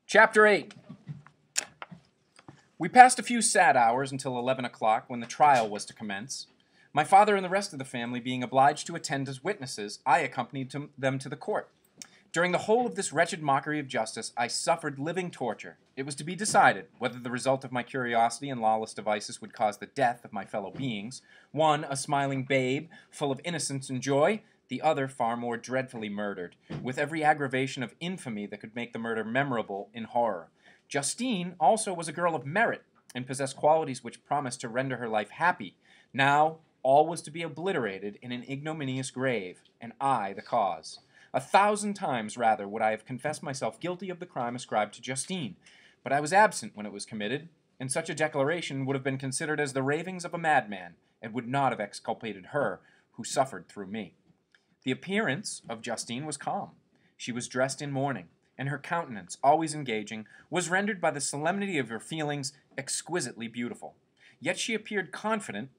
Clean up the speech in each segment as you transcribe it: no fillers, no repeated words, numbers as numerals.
Chapter 8. We passed a few sad hours until 11 o'clock, when the trial was to commence. My father and the rest of the family being obliged to attend as witnesses, I accompanied them to the court. During the whole of this wretched mockery of justice, I suffered living torture. It was to be decided whether the result of my curiosity and lawless devices would cause the death of my fellow beings, one a smiling babe, full of innocence and joy, the other far more dreadfully murdered, with every aggravation of infamy that could make the murder memorable in horror. Justine also was a girl of merit, and possessed qualities which promised to render her life happy. Now all was to be obliterated in an ignominious grave, and I the cause. 1,000 times rather would I have confessed myself guilty of the crime ascribed to Justine, but I was absent when it was committed, and such a declaration would have been considered as the ravings of a madman, and would not have exculpated her who suffered through me. The appearance of Justine was calm. She was dressed in mourning, and her countenance, always engaging, was rendered by the solemnity of her feelings exquisitely beautiful. Yet she appeared confident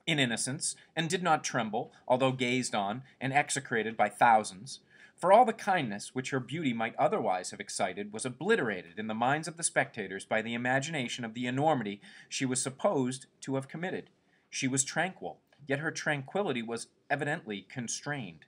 in innocence, and did not tremble, although gazed on and execrated by thousands. For all the kindness which her beauty might otherwise have excited was obliterated in the minds of the spectators by the imagination of the enormity she was supposed to have committed. She was tranquil, yet her tranquillity was evidently constrained.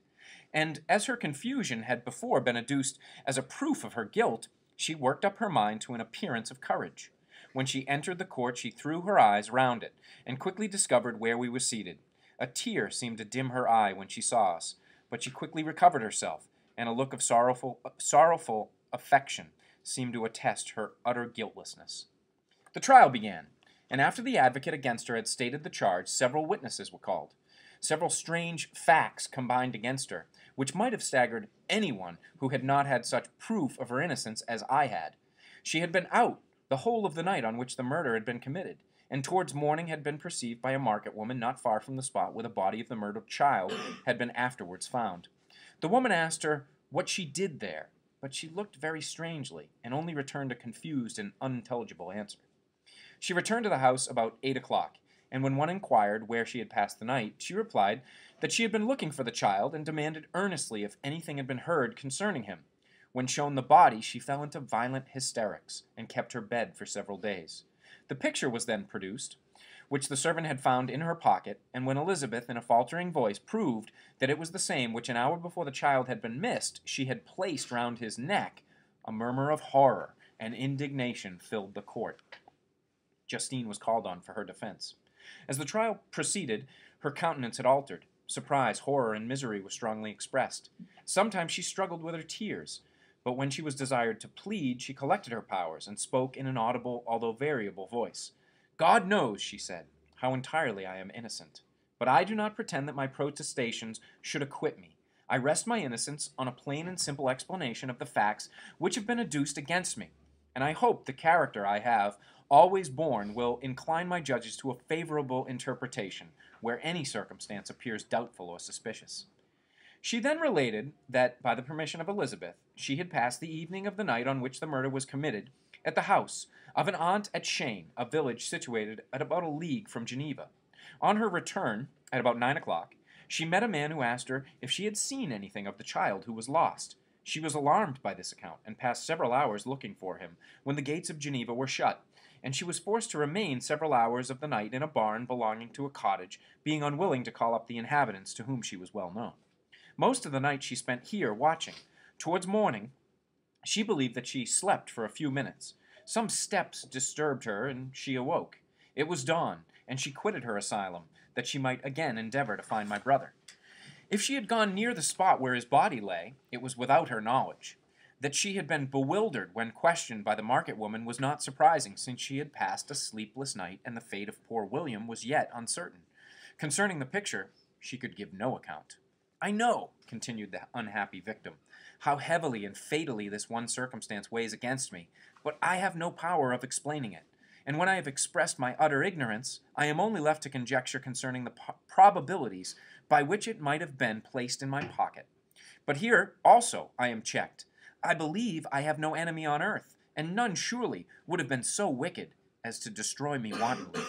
And as her confusion had before been adduced as a proof of her guilt, she worked up her mind to an appearance of courage. When she entered the court, she threw her eyes round it, and quickly discovered where we were seated. A tear seemed to dim her eye when she saw us, but she quickly recovered herself, and a look of sorrowful affection seemed to attest her utter guiltlessness. The trial began, and after the advocate against her had stated the charge, several witnesses were called. Several strange facts combined against her, which might have staggered anyone who had not had such proof of her innocence as I had. She had been out the whole of the night on which the murder had been committed, and towards morning had been perceived by a market woman not far from the spot where the body of the murdered child had been afterwards found. The woman asked her what she did there, but she looked very strangely, and only returned a confused and unintelligible answer. She returned to the house about 8 o'clock, and when one inquired where she had passed the night, she replied that she had been looking for the child, and demanded earnestly if anything had been heard concerning him. When shown the body, she fell into violent hysterics, and kept her bed for several days. The picture was then produced, which the servant had found in her pocket, and when Elizabeth, in a faltering voice, proved that it was the same which an hour before the child had been missed, she had placed round his neck, a murmur of horror and indignation filled the court. Justine was called on for her defense. As the trial proceeded, her countenance had altered. Surprise, horror, and misery were strongly expressed. Sometimes she struggled with her tears, but when she was desired to plead, she collected her powers, and spoke in an audible, although variable voice. "God knows," she said, "how entirely I am innocent. But I do not pretend that my protestations should acquit me. I rest my innocence on a plain and simple explanation of the facts which have been adduced against me, and I hope the character I have always borne will incline my judges to a favorable interpretation, where any circumstance appears doubtful or suspicious." She then related that, by the permission of Elizabeth, she had passed the evening of the night on which the murder was committed at the house of an aunt at Cheyne, a village situated at about a league from Geneva. On her return, at about 9 o'clock, she met a man who asked her if she had seen anything of the child who was lost. She was alarmed by this account, and passed several hours looking for him, when the gates of Geneva were shut, and she was forced to remain several hours of the night in a barn belonging to a cottage, being unwilling to call up the inhabitants, to whom she was well known. Most of the night she spent here watching. Towards morning, she believed that she slept for a few minutes. Some steps disturbed her, and she awoke. It was dawn, and she quitted her asylum, that she might again endeavor to find my brother. If she had gone near the spot where his body lay, it was without her knowledge. That she had been bewildered when questioned by the market woman was not surprising, since she had passed a sleepless night, and the fate of poor William was yet uncertain. Concerning the picture, she could give no account. "I know," continued the unhappy victim, "how heavily and fatally this one circumstance weighs against me, but I have no power of explaining it, and when I have expressed my utter ignorance, I am only left to conjecture concerning the probabilities by which it might have been placed in my pocket. But here also I am checked. I believe I have no enemy on earth, and none surely would have been so wicked as to destroy me wantonly.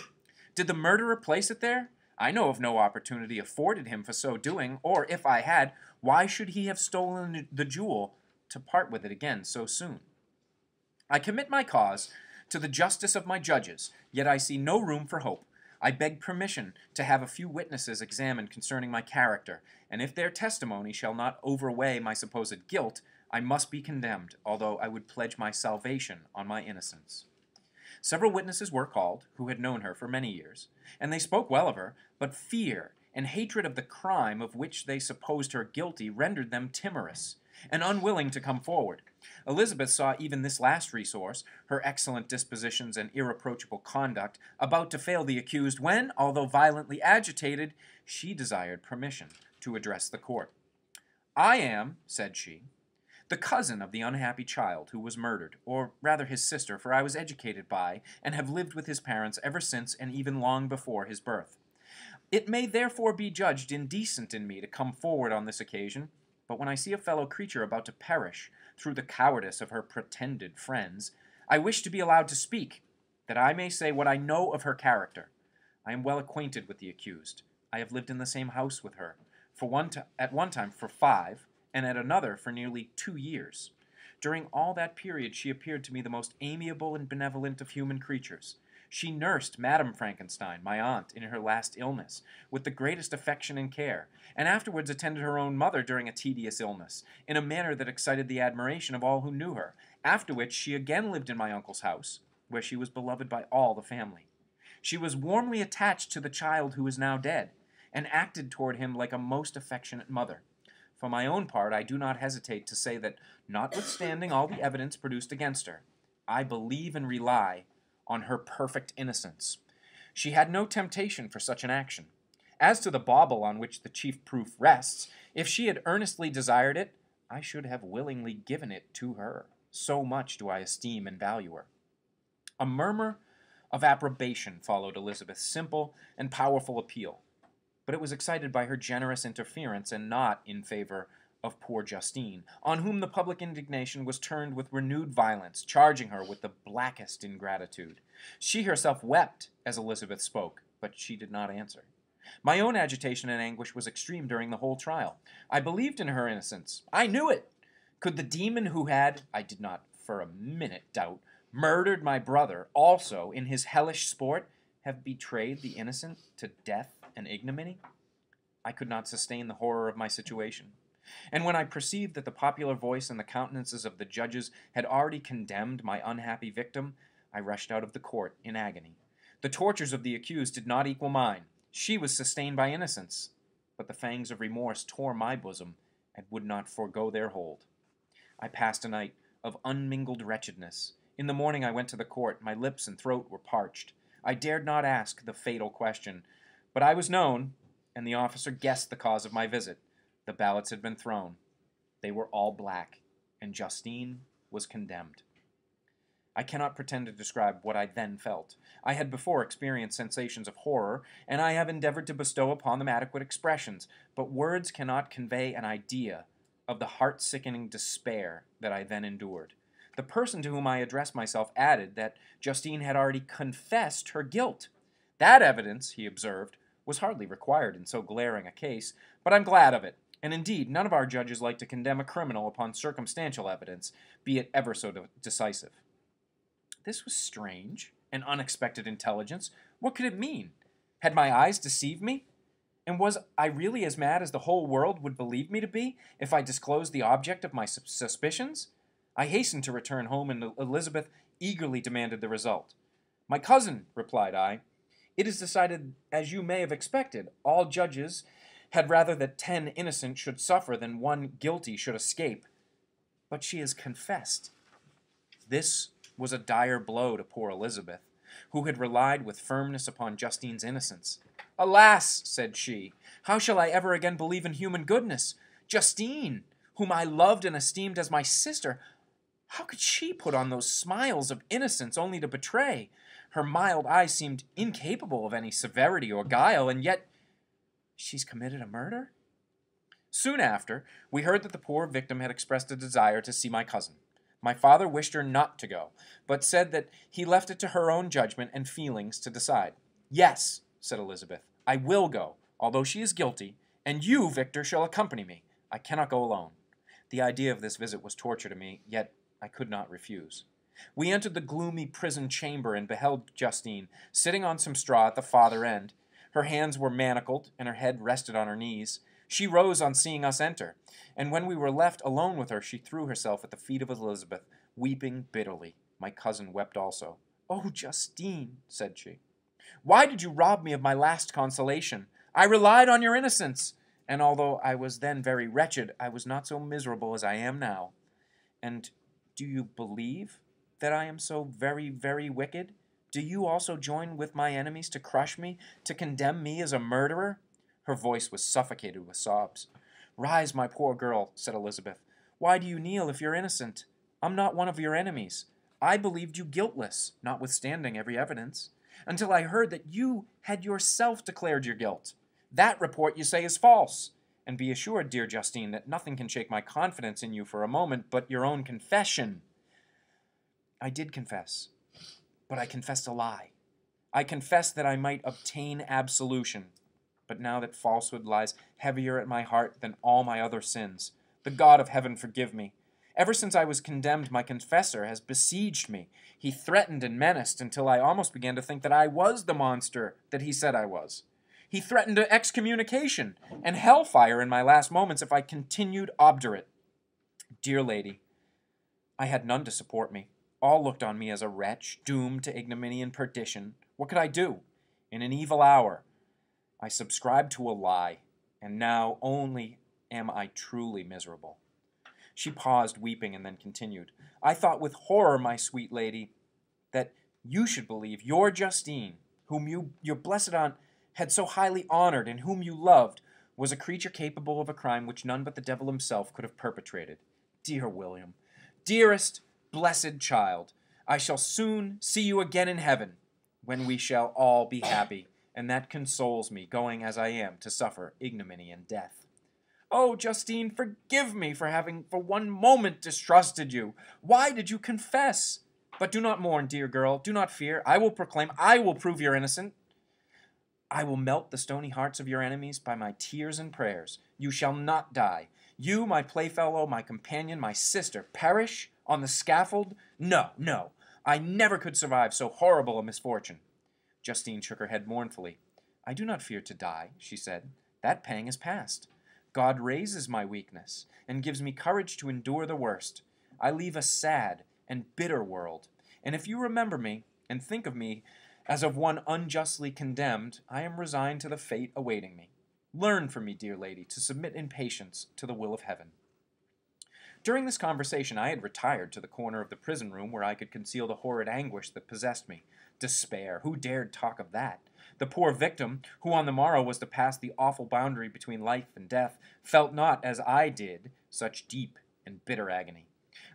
Did the murderer place it there? I know of no opportunity afforded him for so doing, or if I had, why should he have stolen the jewel to part with it again so soon? I commit my cause to the justice of my judges, yet I see no room for hope. I beg permission to have a few witnesses examined concerning my character, and if their testimony shall not overweigh my supposed guilt, I must be condemned, although I would pledge my salvation on my innocence. Several witnesses were called, who had known her for many years, and they spoke well of her, but fear and hatred of the crime of which they supposed her guilty rendered them timorous and unwilling to come forward. Elizabeth saw even this last resource, her excellent dispositions and irreproachable conduct, about to fail the accused when, although violently agitated, she desired permission to address the court. "I am," said she, "the cousin of the unhappy child who was murdered, or rather his sister, for I was educated by and have lived with his parents ever since and even long before his birth. It may therefore be judged indecent in me to come forward on this occasion, but when I see a fellow creature about to perish through the cowardice of her pretended friends, I wish to be allowed to speak, that I may say what I know of her character. I am well acquainted with the accused. I have lived in the same house with her, at one time for 5, and at another for nearly 2 years. During all that period she appeared to me the most amiable and benevolent of human creatures. She nursed Madame Frankenstein, my aunt, in her last illness, with the greatest affection and care, and afterwards attended her own mother during a tedious illness, in a manner that excited the admiration of all who knew her, after which she again lived in my uncle's house, where she was beloved by all the family. She was warmly attached to the child who is now dead, and acted toward him like a most affectionate mother. For my own part, I do not hesitate to say that, notwithstanding all the evidence produced against her, I believe and rely on her perfect innocence. She had no temptation for such an action. As to the bauble on which the chief proof rests, if she had earnestly desired it, I should have willingly given it to her. So much do I esteem and value her." A murmur of approbation followed Elizabeth's simple and powerful appeal, but it was excited by her generous interference and not in favor of poor Justine, on whom the public indignation was turned with renewed violence, charging her with the blackest ingratitude. She herself wept as Elizabeth spoke, but she did not answer. My own agitation and anguish was extreme during the whole trial. I believed in her innocence. I knew it. Could the demon who had, I did not for a minute doubt, murdered my brother, also, in his hellish sport, have betrayed the innocent to death and ignominy? I could not sustain the horror of my situation. And when I perceived that the popular voice and the countenances of the judges had already condemned my unhappy victim, I rushed out of the court in agony. The tortures of the accused did not equal mine. She was sustained by innocence, but the fangs of remorse tore my bosom and would not forego their hold. I passed a night of unmingled wretchedness. In the morning I went to the court. My lips and throat were parched. I dared not ask the fatal question, but I was known, and the officer guessed the cause of my visit. The ballots had been thrown. They were all black, and Justine was condemned. I cannot pretend to describe what I then felt. I had before experienced sensations of horror, and I have endeavored to bestow upon them adequate expressions, but words cannot convey an idea of the heart-sickening despair that I then endured. The person to whom I addressed myself added that Justine had already confessed her guilt. That evidence, he observed, was hardly required in so glaring a case, but I'm glad of it. And indeed, none of our judges like to condemn a criminal upon circumstantial evidence, be it ever so decisive. This was strange and unexpected intelligence. What could it mean? Had my eyes deceived me? And was I really as mad as the whole world would believe me to be if I disclosed the object of my suspicions? I hastened to return home, and Elizabeth eagerly demanded the result. "My cousin," replied I, "it is decided as you may have expected. All judges had rather that 10 innocent should suffer than 1 guilty should escape. But she has confessed." This was a dire blow to poor Elizabeth, who had relied with firmness upon Justine's innocence. "Alas," said she, "how shall I ever again believe in human goodness? Justine, whom I loved and esteemed as my sister, how could she put on those smiles of innocence only to betray? Her mild eyes seemed incapable of any severity or guile, and yet she's committed a murder?" Soon after, we heard that the poor victim had expressed a desire to see my cousin. My father wished her not to go, but said that he left it to her own judgment and feelings to decide. "Yes," said Elizabeth, "I will go, although she is guilty, and you, Victor, shall accompany me. I cannot go alone." The idea of this visit was torture to me, yet I could not refuse. We entered the gloomy prison chamber and beheld Justine sitting on some straw at the farther end. Her hands were manacled, and her head rested on her knees. She rose on seeing us enter, and when we were left alone with her, she threw herself at the feet of Elizabeth, weeping bitterly. My cousin wept also. "Oh, Justine," said she, "why did you rob me of my last consolation? I relied on your innocence, and although I was then very wretched, I was not so miserable as I am now. And do you believe that I am so very, very wicked? Do you also join with my enemies to crush me, to condemn me as a murderer?" Her voice was suffocated with sobs. "Rise, my poor girl," said Elizabeth. "Why do you kneel if you're innocent? I'm not one of your enemies. I believed you guiltless, notwithstanding every evidence, until I heard that you had yourself declared your guilt. That report, you say, is false. And be assured, dear Justine, that nothing can shake my confidence in you for a moment but your own confession." I did confess, but I confessed a lie. I confessed that I might obtain absolution. But now that falsehood lies heavier at my heart than all my other sins, the God of heaven forgive me. Ever since I was condemned, my confessor has besieged me. He threatened and menaced until I almost began to think that I was the monster that he said I was. He threatened excommunication and hellfire in my last moments if I continued obdurate. Dear lady, I had none to support me. All looked on me as a wretch, doomed to ignominy and perdition. What could I do? In an evil hour, I subscribed to a lie, and now only am I truly miserable. She paused, weeping, and then continued. I thought with horror, my sweet lady, that you should believe your Justine, whom your blessed aunt had so highly honored and whom you loved, was a creature capable of a crime which none but the devil himself could have perpetrated. Dear William, dearest, blessed child, I shall soon see you again in heaven, when we shall all be happy, and that consoles me, going as I am to suffer ignominy and death. Oh, Justine, forgive me for having for one moment distrusted you. Why did you confess? But do not mourn, dear girl. Do not fear. I will prove you're innocent. I will melt the stony hearts of your enemies by my tears and prayers. You shall not die. You, my playfellow, my companion, my sister, perish on the scaffold? No, no. I never could survive so horrible a misfortune. Justine shook her head mournfully. I do not fear to die, she said. That pang is past. God raises my weakness and gives me courage to endure the worst. I leave a sad and bitter world, and if you remember me and think of me as of one unjustly condemned, I am resigned to the fate awaiting me. Learn from me, dear lady, to submit in patience to the will of heaven. During this conversation, I had retired to the corner of the prison room where I could conceal the horrid anguish that possessed me. Despair! Who dared talk of that? The poor victim, who on the morrow was to pass the awful boundary between life and death, felt not, as I did, such deep and bitter agony.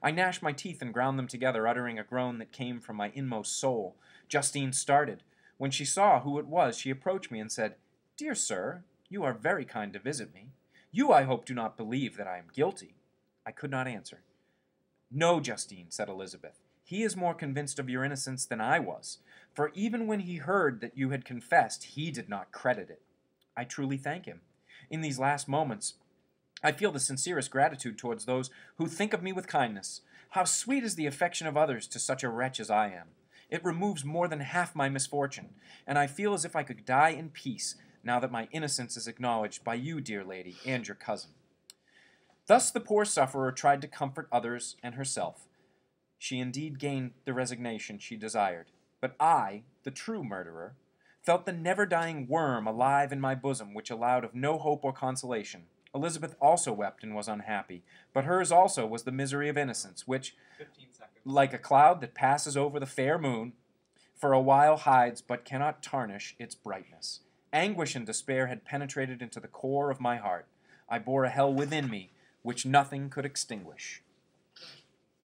I gnashed my teeth and ground them together, uttering a groan that came from my inmost soul. Justine started. When she saw who it was, she approached me and said, Dear sir, you are very kind to visit me. You, I hope, do not believe that I am guilty. I could not answer. No, Justine, said Elizabeth. He is more convinced of your innocence than I was, for even when he heard that you had confessed, he did not credit it. I truly thank him. In these last moments, I feel the sincerest gratitude towards those who think of me with kindness. How sweet is the affection of others to such a wretch as I am. It removes more than half my misfortune, and I feel as if I could die in peace, now that my innocence is acknowledged by you, dear lady, and your cousin. Thus the poor sufferer tried to comfort others and herself. She indeed gained the resignation she desired. But I, the true murderer, felt the never-dying worm alive in my bosom, which allowed of no hope or consolation. Elizabeth also wept and was unhappy, but hers also was the misery of innocence, which, 15 seconds, like a cloud that passes over the fair moon, for a while hides but cannot tarnish its brightness. Anguish and despair had penetrated into the core of my heart. I bore a hell within me, which nothing could extinguish.